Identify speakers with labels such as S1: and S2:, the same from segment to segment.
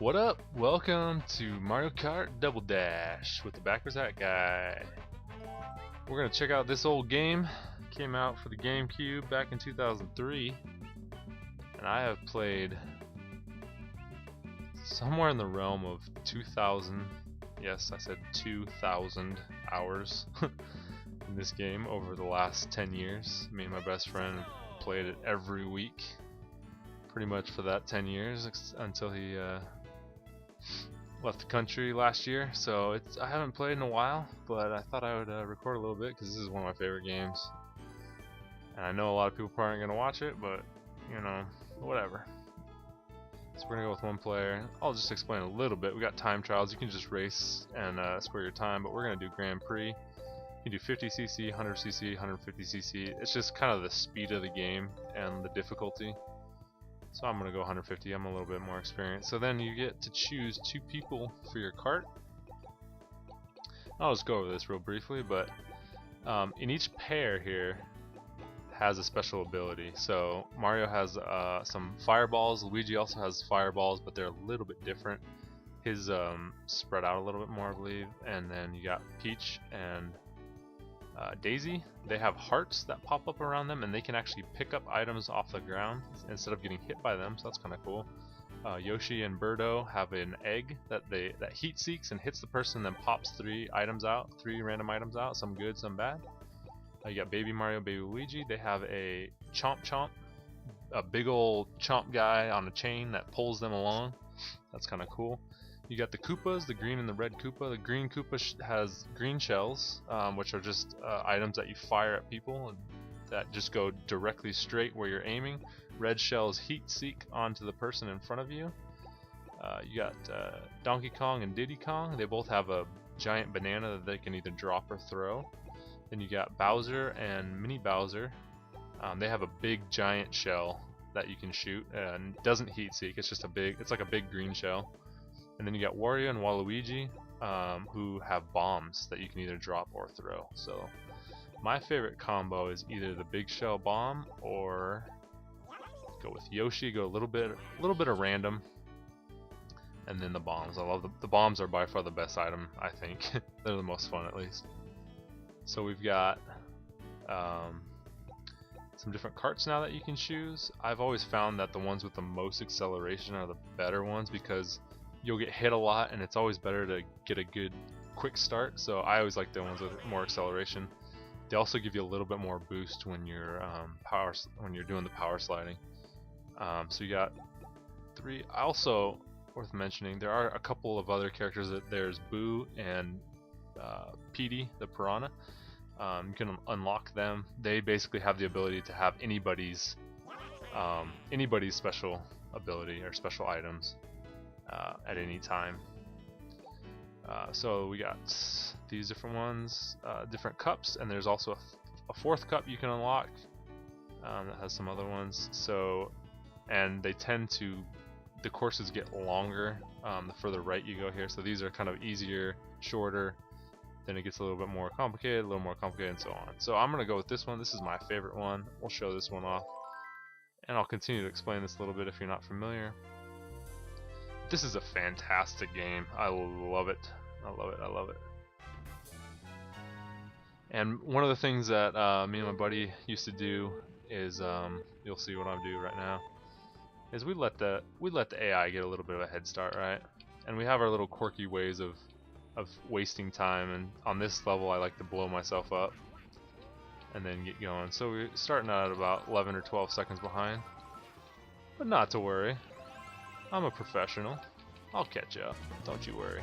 S1: What up? Welcome to Mario Kart Double Dash with the backwards hat guy. We're gonna check out this old game. Came out for the GameCube back in 2003, and I have played somewhere in the realm of 2,000. Yes, I said 2,000 hours in this game over the last 10 years. Me and my best friend played it every week, pretty much for that 10 years until he left the country last year. So I haven't played in a while, but I thought I would record a little bit because this is one of my favorite games. And I know a lot of people probably aren't going to watch it, but you know, whatever. So we're going to go with one player. I'll just explain a little bit. We got time trials. You can just race and score your time, but we're going to do Grand Prix. You can do 50cc, 100cc, 150cc. It's just kind of the speed of the game and the difficulty. So I'm going to go 150. I'm a little bit more experienced. So then you get to choose two people for your kart. I'll just go over this real briefly, but in each pair here has a special ability. So Mario has some fireballs. Luigi also has fireballs, but they're a little bit different. His spread out a little bit more, I believe. And then you got Peach and Daisy. They have hearts that pop up around them, and they can actually pick up items off the ground instead of getting hit by them, so that's kind of cool. Yoshi and Birdo have an egg that heat seeks and hits the person, then pops three random items out, some good, some bad. You got Baby Mario, Baby Luigi. They have a Chomp, a big old chomp guy on a chain that pulls them along. That's kind of cool. You got the Koopas, the green and the red Koopa. The green Koopa has green shells, which are just items that you fire at people and that just go directly straight where you're aiming. Red shells heat seek onto the person in front of you. You got Donkey Kong and Diddy Kong. They both have a giant banana that they can either drop or throw. Then you got Bowser and Mini Bowser. They have a big giant shell that you can shoot and it doesn't heat seek. It's like a big green shell. And then you got Wario and Waluigi, who have bombs that you can either drop or throw. So my favorite combo is either the big shell bomb or go with Yoshi. Go a little bit of random, and then the bombs. I love the bombs are by far the best item. I think they're the most fun, at least. So we've got some different karts now that you can choose. I've always found that the ones with the most acceleration are the better ones because you'll get hit a lot, and it's always better to get a good quick start. So I always like the ones with more acceleration. They also give you a little bit more boost when you're doing the power sliding. So you got three. Also worth mentioning, there are a couple of other characters. There's Boo and Petey, the piranha. You can unlock them. They basically have the ability to have anybody's special ability or special items at any time. So we got these different ones, different cups, and there's also a fourth cup you can unlock that has some other ones. So, and they the courses get longer the further right you go here. So these are kind of easier, shorter. Then it gets a little bit more complicated, and so on. So I'm gonna go with this one. This is my favorite one. We'll show this one off, and I'll continue to explain this a little bit if you're not familiar. This is a fantastic game. I love it. I love it. And one of the things that me and my buddy used to do is, you'll see what I'm doing right now, is we let the AI get a little bit of a head start, right? And we have our little quirky ways of wasting time. And on this level, I like to blow myself up and then get going. So we're starting out at about 11 or 12 seconds behind, but not to worry. I'm a professional. I'll catch up. Don't you worry.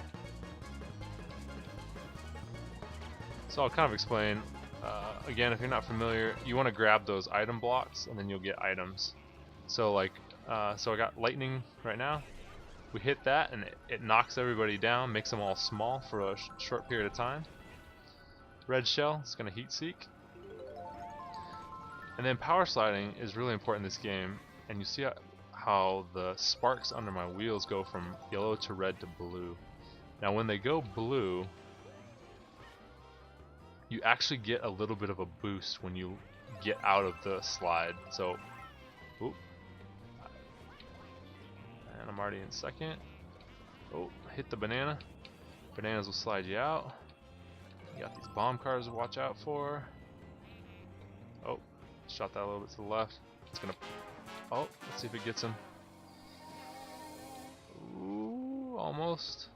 S1: So I'll kind of explain. Again, if you're not familiar, you want to grab those item blocks, and then you'll get items. So like, so I got lightning right now. We hit that, and it knocks everybody down, makes them all small for a short period of time. Red shell, it's going to heat seek. And then power sliding is really important in this game, and you see how the sparks under my wheels go from yellow to red to blue. Now when they go blue, you actually get a little bit of a boost when you get out of the slide. So, oop. And I'm already in second. Oh, hit the banana. Bananas will slide you out. You got these bomb cars to watch out for. Oh, shot that a little bit to the left. It's gonna. Oh, let's see if it gets him. Ooh, almost.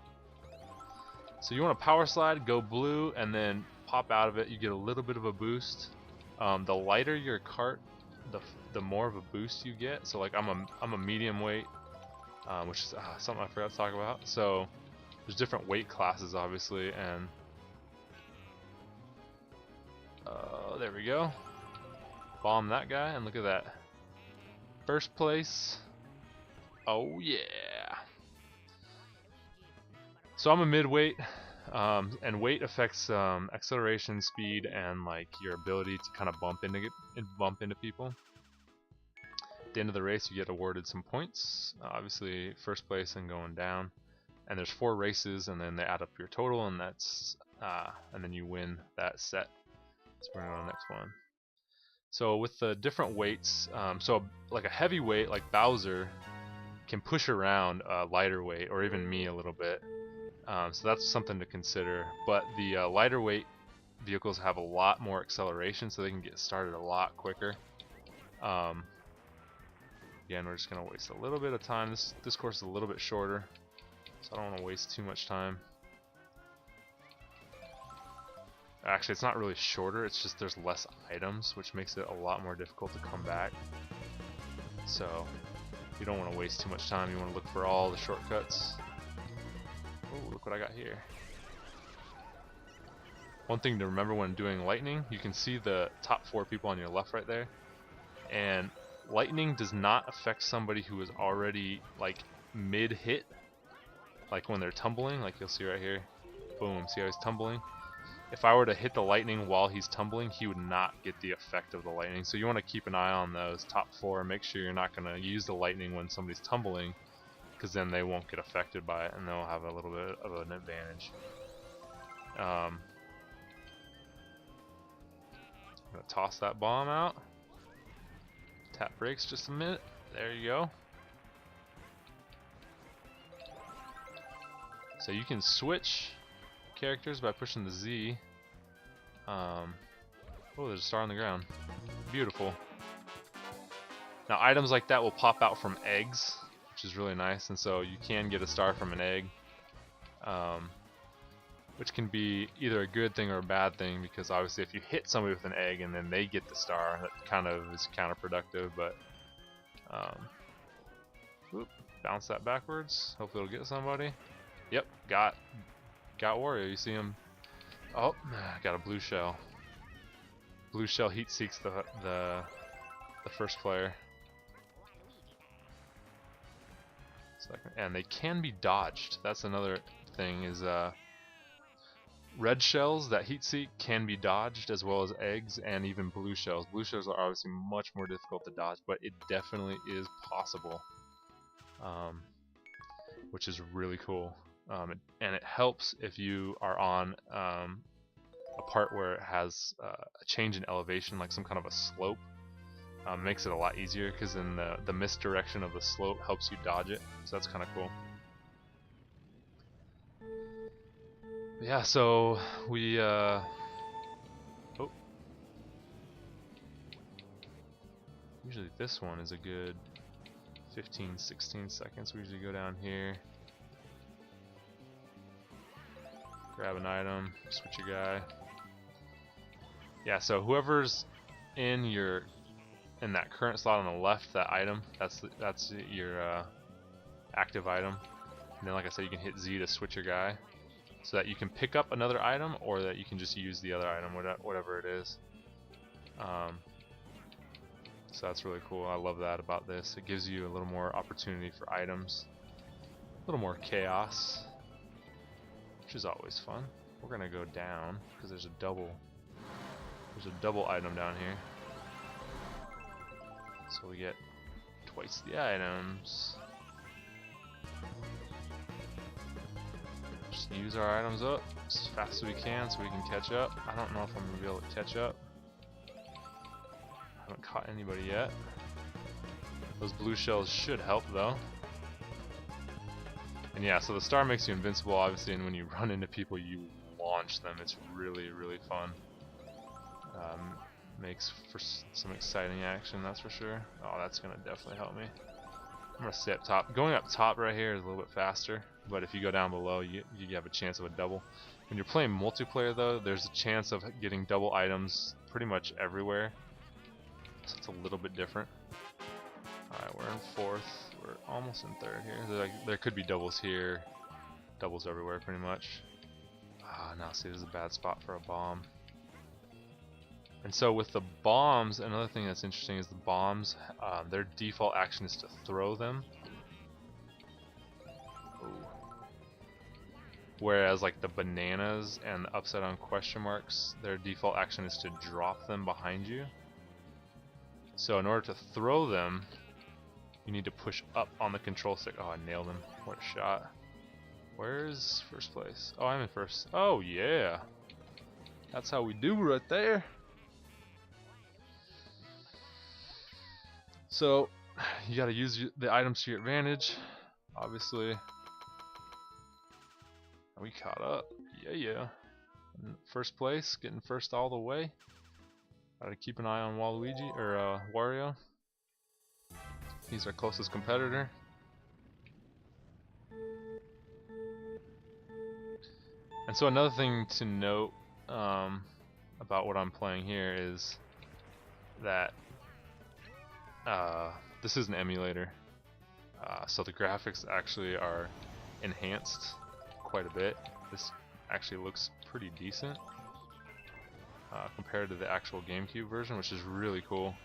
S1: So you want to power slide, go blue, and then pop out of it. You get a little bit of a boost. The lighter your cart, the more of a boost you get. So like I'm a medium weight, which is something I forgot to talk about. So there's different weight classes, obviously, and there we go. Bomb that guy, and look at that. First place. Oh yeah. So I'm a mid-weight, and weight affects acceleration, speed, and like your ability to kind of bump into people. At the end of the race, you get awarded some points. Obviously, first place and going down. And there's 4 races, and then they add up your total, and that's and then you win that set. Let's bring it on the next one. So with the different weights, so like a heavy weight like Bowser can push around a lighter weight, or even me a little bit. So that's something to consider. But the lighter weight vehicles have a lot more acceleration, so they can get started a lot quicker. Again, we're just going to waste a little bit of time. This course is a little bit shorter, so I don't want to waste too much time. Actually, it's not really shorter, it's just there's less items, which makes it a lot more difficult to come back. So you don't want to waste too much time, you want to look for all the shortcuts. Oh, look what I got here. One thing to remember when doing lightning, you can see the top 4 people on your left right there. And lightning does not affect somebody who is already like mid-hit. Like when they're tumbling, like you'll see right here. Boom, see how he's tumbling? If I were to hit the lightning while he's tumbling, he would not get the effect of the lightning. So you want to keep an eye on those top 4. Make sure you're not going to use the lightning when somebody's tumbling, because then they won't get affected by it and they'll have a little bit of an advantage. I'm going to toss that bomb out. Tap brakes just a minute. There you go. So you can switch characters by pushing the Z. Oh, there's a star on the ground. Beautiful. Now items like that will pop out from eggs, which is really nice, and so you can get a star from an egg, which can be either a good thing or a bad thing, because obviously if you hit somebody with an egg and then they get the star, that kind of is counterproductive. But whoop, bounce that backwards, hopefully it'll get somebody. Yep, got Wario. You see him? Oh, got a blue shell. Blue shell heat seeks the first player. And they can be dodged. That's another thing, is red shells that heat seek can be dodged, as well as eggs and even blue shells. Blue shells are obviously much more difficult to dodge, but it definitely is possible, which is really cool. And it helps if you are on a part where it has a change in elevation, like some kind of a slope. Makes it a lot easier, because then the misdirection of the slope helps you dodge it, so that's kind of cool. But yeah, so we usually this one is a good 15-16 seconds. We usually go down here, grab an item, switch your guy. Yeah, so whoever's in that current slot on the left, that item, that's your active item. And then, like I said, you can hit Z to switch your guy, so that you can pick up another item, or that you can just use the other item, whatever it is. So that's really cool. I love that about this. It gives you a little more opportunity for items, a little more chaos, which is always fun. We're gonna go down because there's a double item down here. So we get twice the items. Just use our items up as fast as we can so we can catch up. I don't know if I'm going to be able to catch up. I haven't caught anybody yet. Those blue shells should help though. And yeah, so the star makes you invincible, obviously, and when you run into people, you launch them. It's really, really fun. Makes for some exciting action, that's for sure. Oh, that's gonna definitely help me. I'm gonna stay up top. Going up top right here is a little bit faster, but if you go down below, you have a chance of a double. When you're playing multiplayer, though, there's a chance of getting double items pretty much everywhere, so it's a little bit different. Alright, we're in fourth. We're almost in third here. There could be doubles here, doubles everywhere, pretty much. Ah, now see, this is a bad spot for a bomb. And so with the bombs, another thing that's interesting is the bombs, their default action is to throw them. Ooh. Whereas like the bananas and the upside down question marks, their default action is to drop them behind you. So in order to throw them, you need to push up on the control stick. Oh, I nailed him. What a shot. Where's first place? Oh, I'm in first. Oh yeah. That's how we do right there. So, you gotta use the items to your advantage, obviously. We caught up, yeah. First place, getting first all the way. Gotta keep an eye on Waluigi, or Wario. He's our closest competitor. And so another thing to note about what I'm playing here is that this is an emulator, so the graphics actually are enhanced quite a bit. This actually looks pretty decent compared to the actual GameCube version, which is really cool.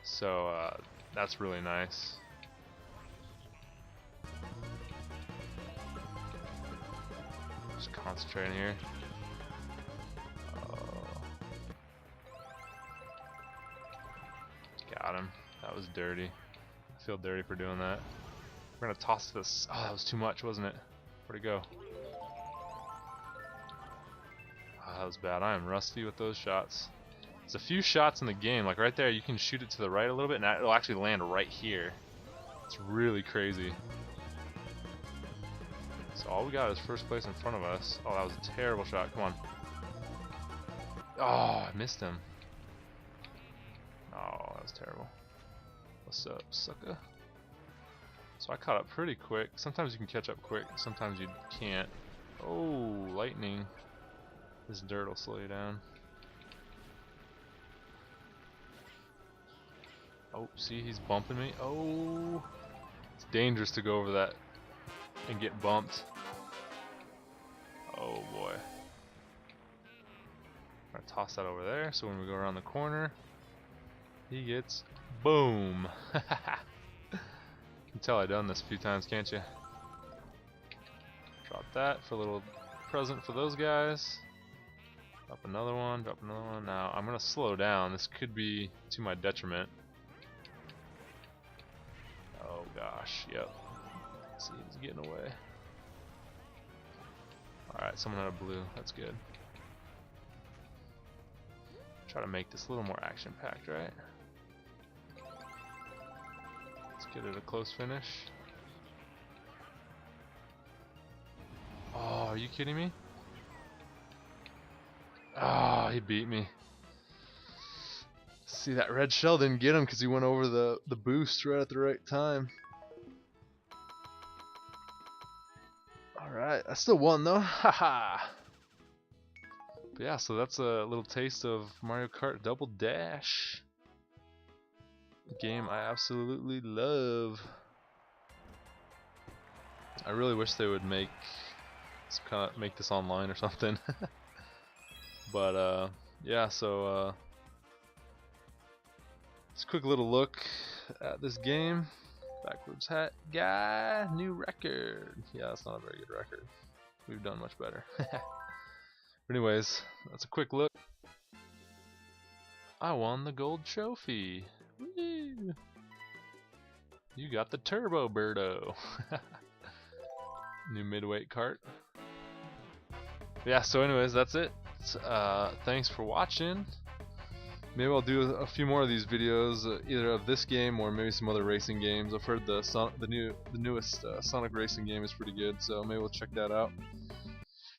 S1: So that's really nice. Just concentrating here. Got him. That was dirty. I feel dirty for doing that. We're gonna toss this. Oh, that was too much, wasn't it? Where'd it go? Oh, that was bad. I am rusty with those shots. There's a few shots in the game, like right there, you can shoot it to the right a little bit, and it'll actually land right here. It's really crazy. So all we got is first place in front of us. Oh, that was a terrible shot. Come on. Oh, I missed him. Oh, that was terrible. What's up, sucker? So I caught up pretty quick. Sometimes you can catch up quick, sometimes you can't. Oh, lightning. This dirt will slow you down. Oh, see, he's bumping me. Oh, it's dangerous to go over that and get bumped. Oh boy. I'm gonna toss that over there, so when we go around the corner, he gets boom. You can tell I've done this a few times, can't you? Drop that for a little present for those guys. Drop another one, drop another one. Now I'm gonna slow down. This could be to my detriment. Oh gosh, yep. See, he's getting away. Alright, someone had a blue. That's good. Try to make this a little more action-packed, right? Let's get it a close finish. Oh, are you kidding me? Ah, oh, he beat me. See, that red shell didn't get him because he went over the boost right at the right time. Alright, I still won though. Haha. But yeah, so that's a little taste of Mario Kart Double Dash. A game I absolutely love. I really wish they would make this online or something. But yeah, so it's a quick little look at this game. Backwards hat guy, new record. Yeah, that's not a very good record. We've done much better. But anyways, that's a quick look. I won the gold trophy. Woo! You got the Turbo Birdo. New midweight cart. Yeah, so anyways, that's it. Thanks for watching. Maybe I'll do a few more of these videos, either of this game or maybe some other racing games. I've heard the newest Sonic racing game is pretty good, so maybe we'll check that out.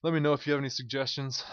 S1: Let me know if you have any suggestions.